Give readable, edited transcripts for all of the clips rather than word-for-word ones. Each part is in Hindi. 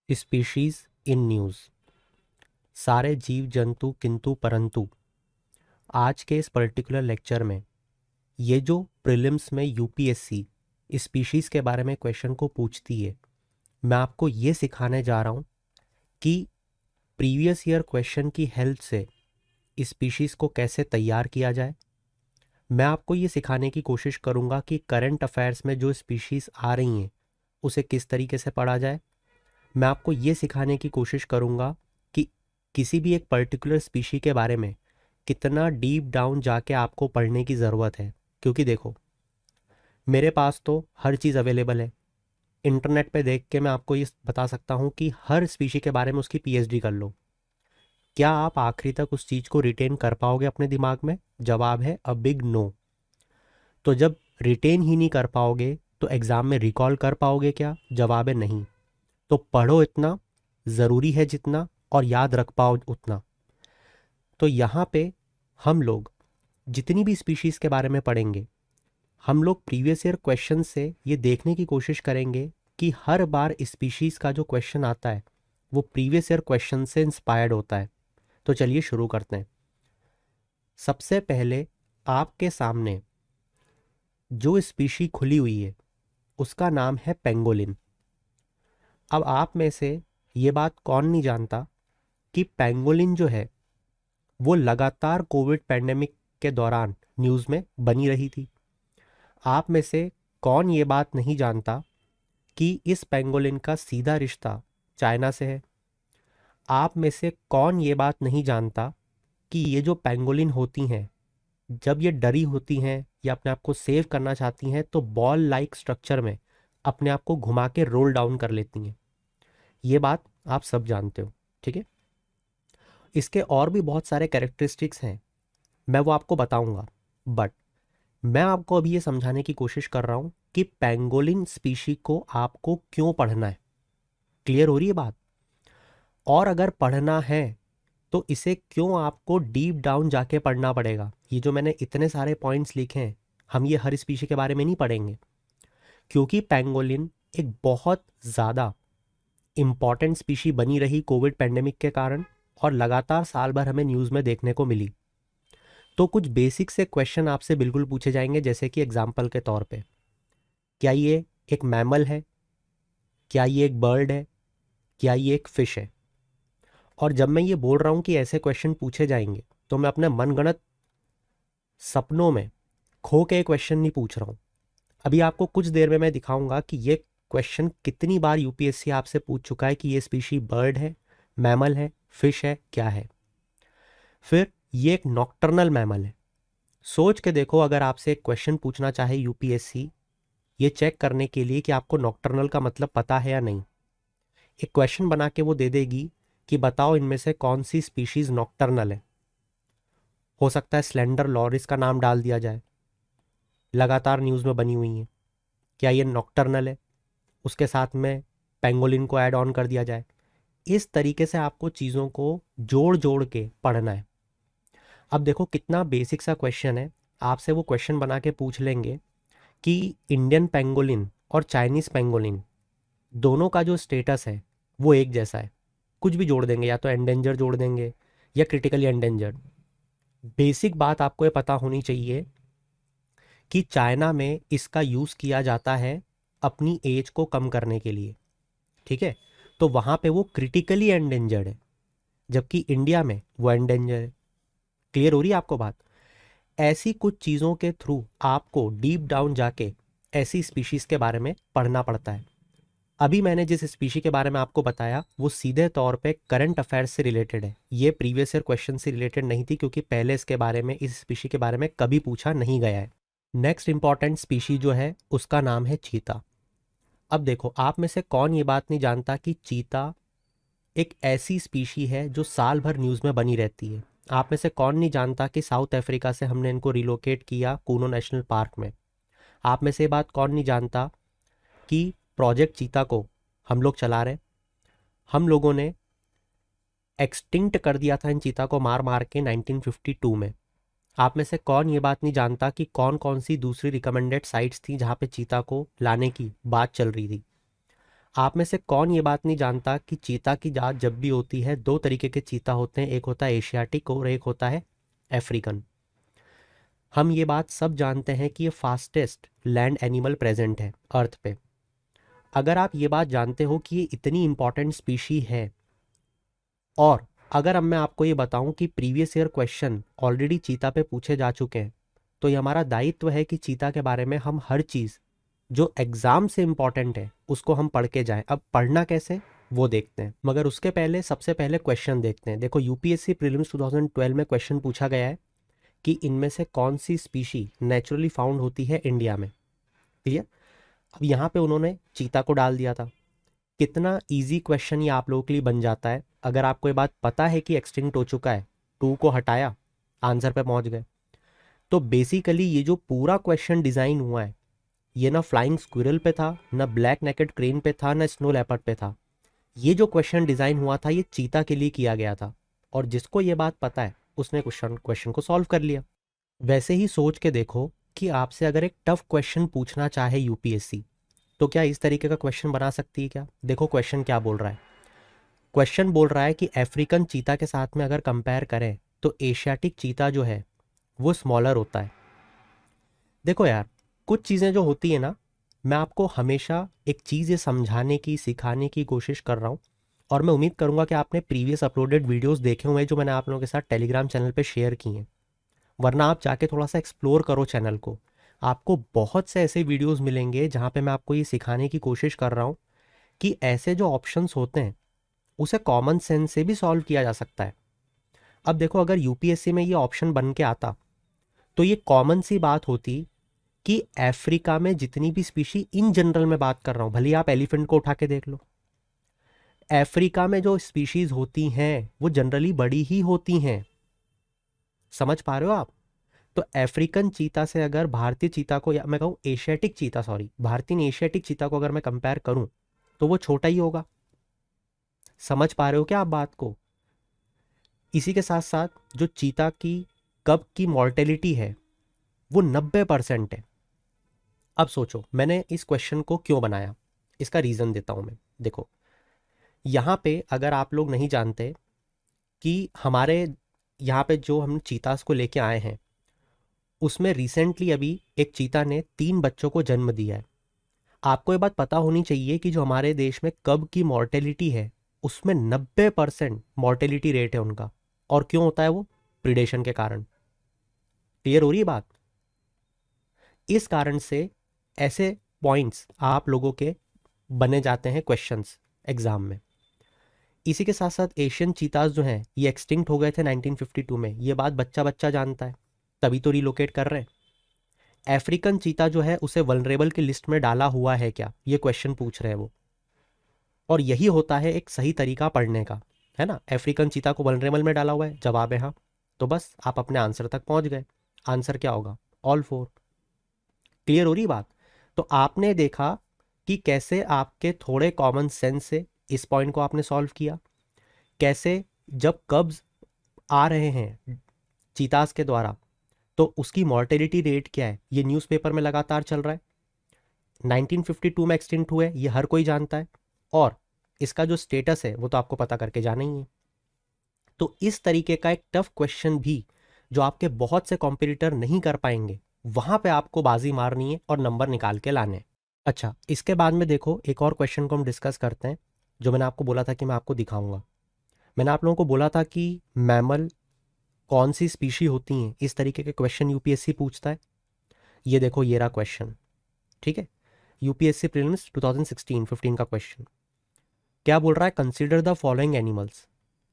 Species in news. सारे जीव जंतु किंतु परंतु आज के इस पर्टिकुलर लेक्चर में ये जो प्रीलिम्स में यूपीएससी स्पीशीज़ के बारे में क्वेश्चन को पूछती है, मैं आपको ये सिखाने जा रहा हूँ कि प्रीवियस ईयर क्वेश्चन की हेल्प से स्पीशीज़ को कैसे तैयार किया जाए। मैं आपको ये सिखाने की कोशिश करूँगा कि करंट अफेयर्स में जो स्पीशीज़ आ रही हैं उसे किस तरीके से पढ़ा जाए। मैं आपको ये सिखाने की कोशिश करूँगा कि किसी भी एक पर्टिकुलर स्पीशी के बारे में कितना डीप डाउन जाके आपको पढ़ने की ज़रूरत है। क्योंकि देखो, मेरे पास तो हर चीज़ अवेलेबल है। इंटरनेट पे देख के मैं आपको ये बता सकता हूँ कि हर स्पीशी के बारे में उसकी पीएचडी कर लो। क्या आप आखिरी तक उस चीज़ को रिटेन कर पाओगे अपने दिमाग में? जवाब है अ बिग नो। तो जब रिटेन ही नहीं कर पाओगे तो एग्ज़ाम में रिकॉल कर पाओगे क्या? जवाब है नहीं। तो पढ़ो इतना, ज़रूरी है जितना, और याद रख पाओ उतना। तो यहाँ पे हम लोग जितनी भी स्पीशीज़ के बारे में पढ़ेंगे, हम लोग प्रीवियस ईयर क्वेश्चन से ये देखने की कोशिश करेंगे कि हर बार स्पीशीज़ का जो क्वेश्चन आता है वो प्रीवियस ईयर क्वेश्चन से इंस्पायर्ड होता है। तो चलिए शुरू करते हैं। सबसे पहले आपके सामने जो स्पीशी खुली हुई है उसका नाम है पेंगोलिन। अब आप में से ये बात कौन नहीं जानता कि पेंगोलिन जो है वो लगातार कोविड पैंडेमिक के दौरान न्यूज़ में बनी रही थी। आप में से कौन ये बात नहीं जानता कि इस पेंगोलिन का सीधा रिश्ता चाइना से है। आप में से कौन ये बात नहीं जानता कि ये जो पेंगोलिन होती हैं, जब ये डरी होती हैं या अपने आप को सेव करना चाहती हैं तो बॉल लाइक स्ट्रक्चर में अपने आप को घुमा के रोल डाउन कर लेती हैं। ये बात आप सब जानते हो, ठीक है। इसके और भी बहुत सारे कैरेक्टरिस्टिक्स हैं, मैं वो आपको बताऊंगा। बट मैं आपको अभी ये समझाने की कोशिश कर रहा हूं कि पेंगोलिन स्पीशी को आपको क्यों पढ़ना है। क्लियर हो रही है बात? और अगर पढ़ना है तो इसे क्यों आपको डीप डाउन जाके पढ़ना पड़ेगा। ये जो मैंने इतने सारे पॉइंट्स लिखे हैं, हम ये हर स्पीशी के बारे में नहीं पढ़ेंगे, क्योंकि पेंगोलिन एक बहुत ज़्यादा इम्पॉर्टेंट स्पीशी बनी रही कोविड पैंडेमिक के कारण, और लगातार साल भर हमें न्यूज़ में देखने को मिली। तो कुछ बेसिक से क्वेश्चन आपसे बिल्कुल पूछे जाएंगे, जैसे कि एग्जाम्पल के तौर पे, क्या ये एक मैमल है? क्या ये एक बर्ड है? क्या ये एक फिश है? और जब मैं ये बोल रहा हूँ कि ऐसे क्वेश्चन पूछे जाएंगे, तो मैं अपने मनगढ़ंत सपनों में खो के क्वेश्चन नहीं पूछ रहा हूँ। अभी आपको कुछ देर में मैं दिखाऊंगा कि ये क्वेश्चन कितनी बार यूपीएससी आपसे पूछ चुका है कि ये स्पीशी बर्ड है, मैमल है, फिश है, क्या है। फिर ये एक नॉक्टर्नल मैमल है। सोच के देखो, अगर आपसे एक क्वेश्चन पूछना चाहे यूपीएससी ये चेक करने के लिए कि आपको नॉक्टर्नल का मतलब पता है या नहीं, एक क्वेश्चन बना के वो दे देगी कि बताओ इनमें से कौन सी स्पीशीज नॉक्टर्नल है। हो सकता है स्लेंडर लॉरिस का नाम डाल दिया जाए, लगातार न्यूज़ में बनी हुई है, क्या ये नॉक्टर्नल है? उसके साथ में पेंगोलिन को ऐड ऑन कर दिया जाए। इस तरीके से आपको चीज़ों को जोड़ जोड़ के पढ़ना है। अब देखो कितना बेसिक सा क्वेश्चन है। आपसे वो क्वेश्चन बना के पूछ लेंगे कि इंडियन पेंगोलिन और चाइनीज़ पेंगोलिन दोनों का जो स्टेटस है वो एक जैसा है। कुछ भी जोड़ देंगे, या तो एंडेंजर जोड़ देंगे या क्रिटिकली एंडेंजर्ड। बेसिक बात आपको ये पता होनी चाहिए कि चाइना में इसका यूज़ किया जाता है अपनी एज को कम करने के लिए, ठीक है। तो वहाँ पे वो क्रिटिकली एंडेंजर्ड है, जबकि इंडिया में वो एंडेंजर है। क्लियर हो रही है आपको बात? ऐसी कुछ चीज़ों के थ्रू आपको डीप डाउन जाके ऐसी स्पीशीज़ के बारे में पढ़ना पड़ता है। अभी मैंने जिस स्पीशी के बारे में आपको बताया वो सीधे तौर पे करंट अफेयर्स से रिलेटेड है। ये प्रीवियस ईयर क्वेश्चन से रिलेटेड नहीं थी, क्योंकि पहले इसके बारे में, इस स्पीशी के बारे में कभी पूछा नहीं गया है। नेक्स्ट इंपॉर्टेंट स्पीशी जो है उसका नाम है चीता। अब देखो, आप में से कौन ये बात नहीं जानता कि चीता एक ऐसी स्पीशी है जो साल भर न्यूज़ में बनी रहती है। आप में से कौन नहीं जानता कि साउथ अफ्रीका से हमने इनको रिलोकेट किया कूनो नेशनल पार्क में। आप में से ये बात कौन नहीं जानता कि प्रोजेक्ट चीता को हम लोग चला रहे, हम लोगों ने एक्सटिंक्ट कर दिया था इन चीता को मार मार के 1952 में। आप में से कौन ये बात नहीं जानता कि कौन कौन सी दूसरी रिकमेंडेड साइट्स थी जहाँ पे चीता को लाने की बात चल रही थी। आप में से कौन ये बात नहीं जानता कि चीता की जात जब भी होती है, दो तरीके के चीता होते हैं, एक होता है एशियाटिक और एक होता है अफ्रीकन। हम ये बात सब जानते हैं कि ये फास्टेस्ट लैंड एनिमल प्रेजेंट है अर्थ पे। अगर आप ये बात जानते हो कि ये इतनी इंपॉर्टेंट स्पीशी है, और अगर अब मैं आपको ये बताऊं कि प्रीवियस ईयर क्वेश्चन ऑलरेडी चीता पे पूछे जा चुके हैं, तो ये हमारा दायित्व है कि चीता के बारे में हम हर चीज़ जो एग्ज़ाम से इम्पॉर्टेंट है उसको हम पढ़ के जाएं। अब पढ़ना कैसे वो देखते हैं, मगर उसके पहले सबसे पहले क्वेश्चन देखते हैं। देखो यूपीएससी प्रीलिम्स 2012 में क्वेश्चन पूछा गया है कि इनमें से कौन सी स्पीशी नेचुरली फाउंड होती है इंडिया में। क्लियर। अब यहाँ पे उन्होंने चीता को डाल दिया था। कितना इजी क्वेश्चन ये आप लोगों के लिए बन जाता है अगर आपको ये बात पता है कि एक्सटिंक्ट हो चुका है, टू को हटाया, आंसर पे पहुंच गए। तो बेसिकली ये जो पूरा क्वेश्चन डिज़ाइन हुआ है, ये ना फ्लाइंग स्क्विरल पे था, ना ब्लैक नेकेड क्रेन पे था, ना स्नो लेपर्ड पे था। ये जो क्वेश्चन डिज़ाइन हुआ था ये चीता के लिए किया गया था, और जिसको ये बात पता है उसने क्वेश्चन को सॉल्व कर लिया। वैसे ही सोच के देखो कि आपसे अगर एक टफ क्वेश्चन पूछना चाहे यूपीएससी, तो क्या इस तरीके का क्वेश्चन बना सकती है क्या? देखो क्वेश्चन क्या बोल रहा है। क्वेश्चन बोल रहा है कि अफ्रीकन चीता के साथ में अगर कंपेयर करें तो एशियाटिक चीता जो है वो स्मॉलर होता है। देखो यार, कुछ चीज़ें जो होती है ना, मैं आपको हमेशा एक चीज़ ये समझाने की, सिखाने की कोशिश कर रहा हूँ, और मैं उम्मीद करूँगा कि आपने प्रीवियस अपलोडेड वीडियोस देखे हुए हैं जो मैंने आप लोगों के साथ टेलीग्राम चैनल पे शेयर किए हैं। वरना आप जाके थोड़ा सा एक्सप्लोर करो चैनल को, आपको बहुत से ऐसे वीडियोस मिलेंगे जहाँ पे मैं आपको ये सिखाने की कोशिश कर रहा हूँ कि ऐसे जो ऑप्शंस होते हैं उसे कॉमन सेंस से भी सॉल्व किया जा सकता है। अब देखो, अगर यूपीएससी में ये ऑप्शन बन के आता तो ये कॉमन सी बात होती कि अफ्रीका में जितनी भी स्पीशी, इन जनरल में बात कर रहा हूं, भले आप एलिफेंट को उठा के देख लो, अफ्रीका में जो स्पीशीज होती हैं वो जनरली बड़ी ही होती हैं। समझ पा रहे हो आप? तो अफ्रीकन चीता से अगर भारतीय चीता को, या मैं कहूँ एशियाटिक चीता, सॉरी, भारतीय एशियाटिक चीता को अगर मैं कंपेयर करूं तो वो छोटा ही होगा। समझ पा रहे हो क्या आप बात को? इसी के साथ साथ जो चीता की कब की मॉर्टेलिटी है वो 90% है। अब सोचो मैंने इस क्वेश्चन को क्यों बनाया, इसका रीज़न देता हूं मैं। देखो यहाँ पे अगर आप लोग नहीं जानते कि हमारे यहाँ पे जो हम चीतास को लेके आए हैं उसमें रिसेंटली अभी एक चीता ने 3 बच्चों को जन्म दिया है। आपको ये बात पता होनी चाहिए कि जो हमारे देश में कब की मॉर्टेलिटी है उसमें 90% मॉर्टेलिटी रेट है उनका। और क्यों होता है वो? प्रिडेशन के कारण। क्लियर हो रही है बात? इस कारण से ऐसे पॉइंट्स आप लोगों के बने जाते हैं क्वेश्चंस एग्जाम में। इसी के साथ साथ एशियन चीताज जो हैं ये एक्सटिंक्ट हो गए थे 1952 में, ये बात बच्चा बच्चा जानता है, तभी तो रिलोकेट कर रहे हैं। अफ्रीकन चीता जो है उसे वल्नरेबल की लिस्ट में डाला हुआ है क्या, ये क्वेश्चन पूछ रहे हैं वो। और यही होता है एक सही तरीका पढ़ने का, है ना? अफ्रीकन चीता को वल्नरेबल में डाला हुआ है, जवाब है हाँ, तो बस आप अपने आंसर तक पहुंच गए। आंसर क्या होगा? All four. क्लियर हो रही बात? तो आपने देखा कि कैसे आपके थोड़े कॉमन सेंस से इस पॉइंट को आपने सॉल्व किया, कैसे जब कब्ज आ रहे हैं चीतास के द्वारा तो उसकी मॉर्टेलिटी रेट क्या है ये न्यूज़पेपर में लगातार चल रहा है। 1952 में एक्सटिंक्ट हुए ये हर कोई जानता है, और इसका जो स्टेटस है वो तो आपको पता करके जाना ही है। तो इस तरीके का एक टफ क्वेश्चन भी जो आपके बहुत से कॉम्पिटिटर नहीं कर पाएंगे, वहां पे आपको बाजी मारनी है और नंबर निकाल के लाने हैं। अच्छा, इसके बाद में देखो एक और क्वेश्चन को हम डिस्कस करते हैं जो मैंने आपको बोला था कि मैं आपको दिखाऊंगा। मैंने आप लोगों को बोला था कि मैमल कौन सी स्पीशी होती हैं, इस तरीके के क्वेश्चन यूपीएससी पूछता है। ये देखो ये रहा क्वेश्चन, ठीक है, यूपीएससी प्रीलिम्स 2016-15 का क्वेश्चन। क्या बोल रहा है? Consider the following animals,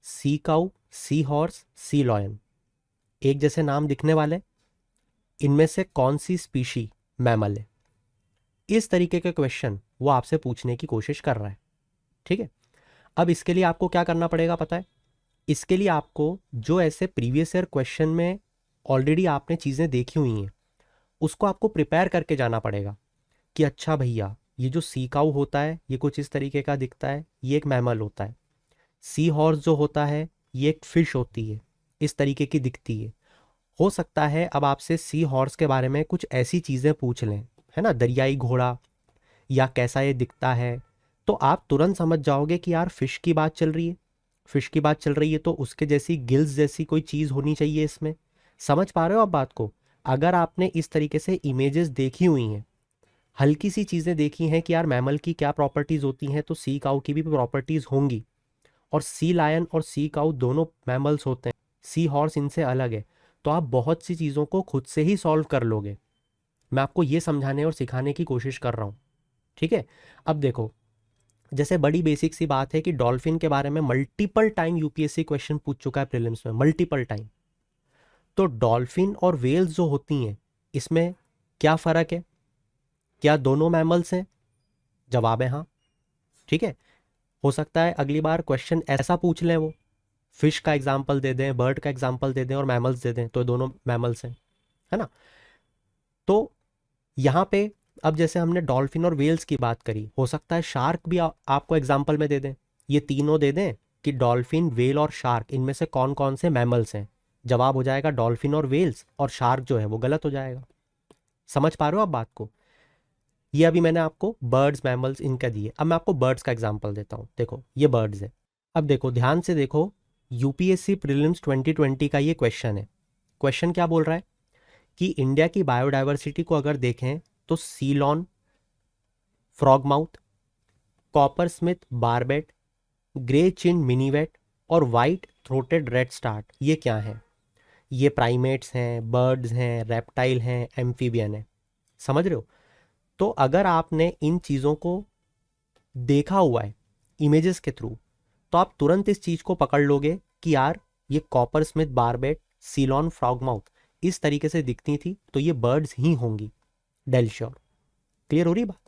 sea cow, sea horse, sea lion. एक जैसे नाम दिखने वाले, इनमें से कौन सी स्पीशी मैमल है? इस तरीके के क्वेश्चन वो आपसे पूछने की कोशिश कर रहा है, ठीक है। अब इसके लिए आपको क्या करना पड़ेगा पता है? इसके लिए आपको जो ऐसे प्रीवियस ईयर क्वेश्चन में ऑलरेडी आपने चीज़ें देखी हुई हैं उसको आपको प्रिपेयर करके जाना पड़ेगा कि अच्छा भैया ये जो सी काऊ होता है ये कुछ इस तरीके का दिखता है, ये एक मैमल होता है। सी हॉर्स जो होता है ये एक फिश होती है, इस तरीके की दिखती है। हो सकता है अब आपसे सी हॉर्स के बारे में कुछ ऐसी चीज़ें पूछ लें, है ना, दरियाई घोड़ा, या कैसा ये दिखता है, तो आप तुरंत समझ जाओगे कि यार फिश की बात चल रही है, फिश की बात चल रही है तो उसके जैसी गिल्स जैसी कोई चीज़ होनी चाहिए इसमें। समझ पा रहे हो आप बात को? अगर आपने इस तरीके से इमेजेस देखी हुई हैं, हल्की सी चीज़ें देखी हैं कि यार मैमल की क्या प्रॉपर्टीज़ होती हैं, तो सी काऊ की भी प्रॉपर्टीज़ होंगी। और सी लायन और सी काऊ दोनों मैमल्स होते हैं, सी हॉर्स इनसे अलग है। तो आप बहुत सी चीज़ों को खुद से ही सॉल्व कर लोगे। मैं आपको ये समझाने और सिखाने की कोशिश कर रहा हूँ, ठीक है? अब देखो, जैसे बड़ी बेसिक सी बात है कि डॉल्फिन के बारे में मल्टीपल टाइम यूपीएससी क्वेश्चन पूछ चुका है प्रीलिम्स में, मल्टीपल टाइम। तो डॉल्फिन और वेल्स जो होती हैं, इसमें क्या फ़र्क है? क्या दोनों मैमल्स हैं? जवाब है हाँ, ठीक है। हो सकता है अगली बार क्वेश्चन ऐसा पूछ लें, वो फिश का एग्जाम्पल दे दें, बर्ड का एग्जाम्पल दे दें और मैमल्स दे दें, तो दोनों मैमल्स हैं, है ना? तो यहाँ पे अब जैसे हमने डॉल्फिन और वेल्स की बात करी, हो सकता है शार्क भी आपको एग्जाम्पल में दे दें, ये तीनों दे दें कि डॉल्फिन, वेल और शार्क इनमें से कौन कौन से मैमल्स हैं। जवाब हो जाएगा डॉल्फिन और वेल्स, और शार्क जो है वो गलत हो जाएगा। समझ पा रहे हो आप बात को? ये अभी मैंने आपको बर्ड्स, मैमल्स इनका दिए। अब मैं आपको बर्ड्स का एग्जाम्पल देता हूँ। देखो ये बर्ड्स है। अब देखो ध्यान से देखो, यूपीएससी प्रीलिम्स 2020 का ये क्वेश्चन है। क्वेश्चन क्या बोल रहा है कि इंडिया की बायोडाइवर्सिटी को अगर देखें तो Ceylon, frogmouth, coppersmith barbet, grey chin minivet और वाइट थ्रोटेड रेड स्टार्ट, ये क्या है? ये प्राइमेट्स हैं, बर्ड्स हैं, रेप्टाइल हैं, एम्फीबियन है। समझ रहे हो? तो अगर आपने इन चीज़ों को देखा हुआ है इमेजेस के थ्रू, तो आप तुरंत इस चीज़ को पकड़ लोगे कि यार ये कॉपर स्मिथ बारबेट, सीलॉन, फ्रॉगमाउथ इस तरीके से दिखती थी, तो ये बर्ड्स ही होंगी, डेल श्योर। क्लियर हो रही बात?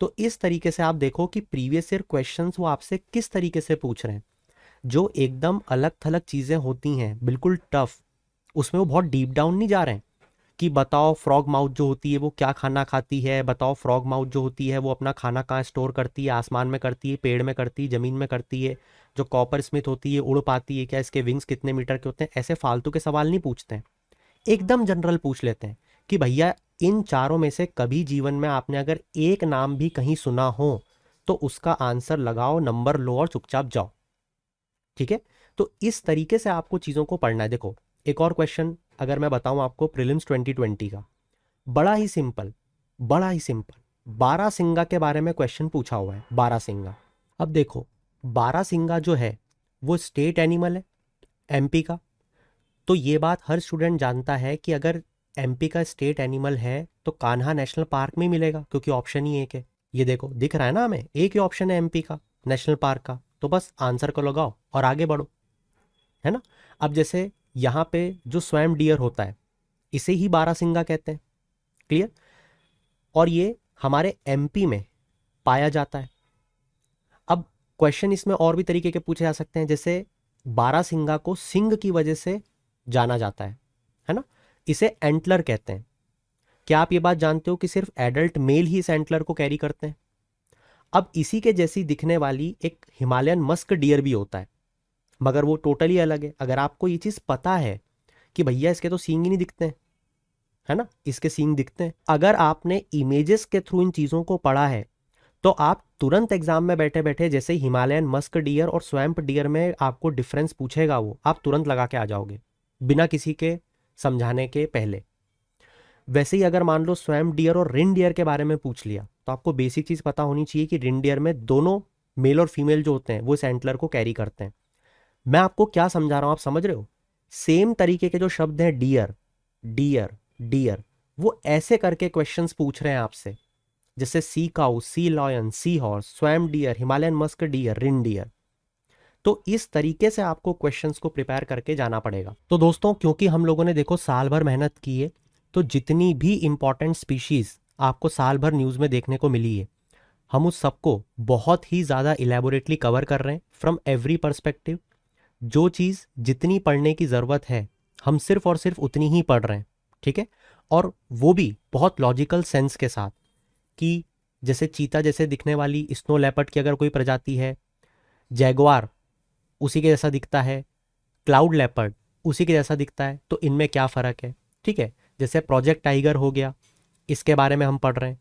तो इस तरीके से आप देखो कि प्रीवियस ईयर क्वेश्चंस वो आपसे किस तरीके से पूछ रहे हैं। जो एकदम अलग थलग चीज़ें होती हैं, बिल्कुल टफ, उसमें वो बहुत डीप डाउन नहीं जा रहे हैं कि बताओ फ्रॉग माउथ जो होती है वो क्या खाना खाती है, बताओ फ्रॉग माउथ जो होती है वो अपना खाना कहाँ स्टोर करती है, आसमान में करती है, पेड़ में करती है, ज़मीन में करती है। जो कॉपर स्मिथ होती है उड़ पाती है क्या, इसके विंग्स कितने मीटर के होते हैं? ऐसे फालतू के सवाल नहीं पूछते हैं, एकदम जनरल पूछ लेते हैं कि भैया इन चारों में से कभी जीवन में आपने अगर एक नाम भी कहीं सुना हो तो उसका आंसर लगाओ, नंबर लो और चुपचाप जाओ, ठीक है? तो इस तरीके से आपको चीज़ों को पढ़ना है। देखो एक और क्वेश्चन अगर मैं बताऊं आपको प्रीलिम्स 2020 का, बड़ा ही सिंपल, बड़ा ही सिंपल, बारासिंगा के बारे में क्वेश्चन पूछा हुआ है। बारासिंगा, अब देखो बारासिंगा जो है वो स्टेट एनिमल है एमपी का। तो ये बात हर स्टूडेंट जानता है कि अगर एमपी का स्टेट एनिमल है तो कान्हा नेशनल पार्क में मिलेगा, क्योंकि ऑप्शन ही एक है। ये देखो दिख रहा है ना, हमें एक ही ऑप्शन है एमपी का नेशनल पार्क का, तो बस आंसर को लगाओ और आगे बढ़ो, है ना? अब जैसे यहाँ पे जो स्वयं डियर होता है इसे ही बारासिंगा कहते हैं, क्लियर? और ये हमारे एमपी में पाया जाता है। अब क्वेश्चन इसमें और भी तरीके के पूछे जा सकते हैं, जैसे बारासिंगा को सिंग की वजह से जाना जाता है ना? इसे एंटलर कहते हैं। क्या आप ये बात जानते हो कि सिर्फ एडल्ट मेल ही इस एंटलर को कैरी करते हैं? अब इसी के जैसी दिखने वाली एक हिमालयन मस्क डियर भी होता है, मगर वो टोटली अलग है। अगर आपको ये चीज़ पता है कि भैया इसके तो सींग ही नहीं दिखते हैं, है ना, इसके सींग दिखते हैं, अगर आपने इमेजेस के थ्रू इन चीज़ों को पढ़ा है, तो आप तुरंत एग्जाम में बैठे बैठे जैसे हिमालयन मस्क डियर और स्वैम्प डियर में आपको डिफरेंस पूछेगा, वो आप तुरंत लगा के आ जाओगे बिना किसी के समझाने के पहले। वैसे ही अगर मान लो स्वैम्प डियर और रिन डियर के बारे में पूछ लिया, तो आपको बेसिक चीज़ पता होनी चाहिए कि रिन डियर में दोनों मेल और फीमेल जो होते हैं वो इस एंटलर को कैरी करते हैं। मैं आपको क्या समझा रहा हूं, आप समझ रहे हो? सेम तरीके के जो शब्द हैं, डियर, डियर, डियर, वो ऐसे करके क्वेश्चंस पूछ रहे हैं आपसे, जैसे sea cow, sea lion, sea horse, swamp deer, Himalayan musk deer, reindeer. तो इस तरीके से आपको क्वेश्चंस को प्रिपेयर करके जाना पड़ेगा। तो दोस्तों क्योंकि हम लोगों ने देखो साल भर मेहनत की है, तो जितनी भी इंपॉर्टेंट स्पीशीज आपको साल भर न्यूज़ में देखने को मिली है, हम उस सबको बहुत ही ज़्यादा इलेबोरेटली कवर कर रहे हैं फ्रॉम एवरी पर्सपेक्टिव। जो चीज़ जितनी पढ़ने की ज़रूरत है हम सिर्फ और सिर्फ उतनी ही पढ़ रहे हैं, ठीक है? और वो भी बहुत लॉजिकल सेंस के साथ, कि जैसे चीता जैसे दिखने वाली स्नो लेपर्ड की अगर कोई प्रजाति है, जैगवार उसी के जैसा दिखता है, क्लाउड लेपर्ड उसी के जैसा दिखता है, तो इनमें क्या फ़र्क है, ठीक है? जैसे प्रोजेक्ट टाइगर हो गया, इसके बारे में हम पढ़ रहे हैं।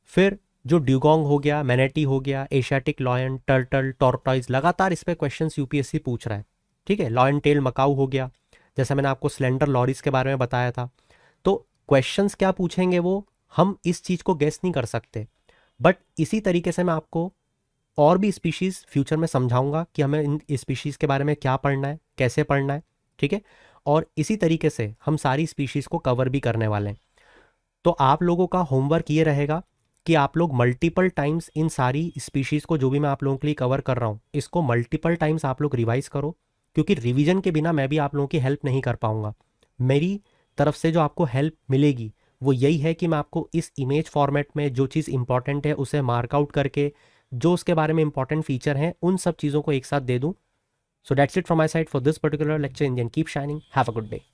फिर जो ड्यूगोंग हो गया, मैनेटी हो गया, एशियाटिक लॉयन, टर्टल, टॉर्टॉइज, लगातार इस पे क्वेश्चंस यूपीएससी पूछ रहा है। ठीक है, लॉयन टेल मकाऊ हो गया, जैसा मैंने आपको स्लेंडर लॉरिस के बारे में बताया था। तो क्वेश्चंस क्या पूछेंगे वो हम इस चीज़ को गेस नहीं कर सकते। बट इसी तरीके से मैं आपको और भी स्पीशीज़ फ्यूचर में समझाऊंगा कि हमें इन स्पीशीज़ के बारे में क्या पढ़ना है, कैसे पढ़ना है। ठीक है, और इसी तरीके से हम सारी स्पीशीज़ को कवर भी करने वाले हैं। तो आप लोगों का होमवर्क ये रहेगा कि आप लोग मल्टीपल टाइम्स इन सारी स्पीशीज़ को, जो भी मैं आप लोगों के लिए कवर कर रहा हूँ, इसको मल्टीपल टाइम्स आप लोग रिवाइज करो, क्योंकि रिवीजन के बिना मैं भी आप लोगों की हेल्प नहीं कर पाऊंगा। मेरी तरफ से जो आपको हेल्प मिलेगी वो यही है कि मैं आपको इस इमेज फॉर्मेट में जो चीज़ इंपॉर्टेंट है उसे मार्कआउट करके, जो उसके बारे में इंपॉर्टेंट फीचर हैं, उन सब चीज़ों को एक साथ दे दूँ। So that's it from my side for this particular lecture. Indian keep shining, have a good day.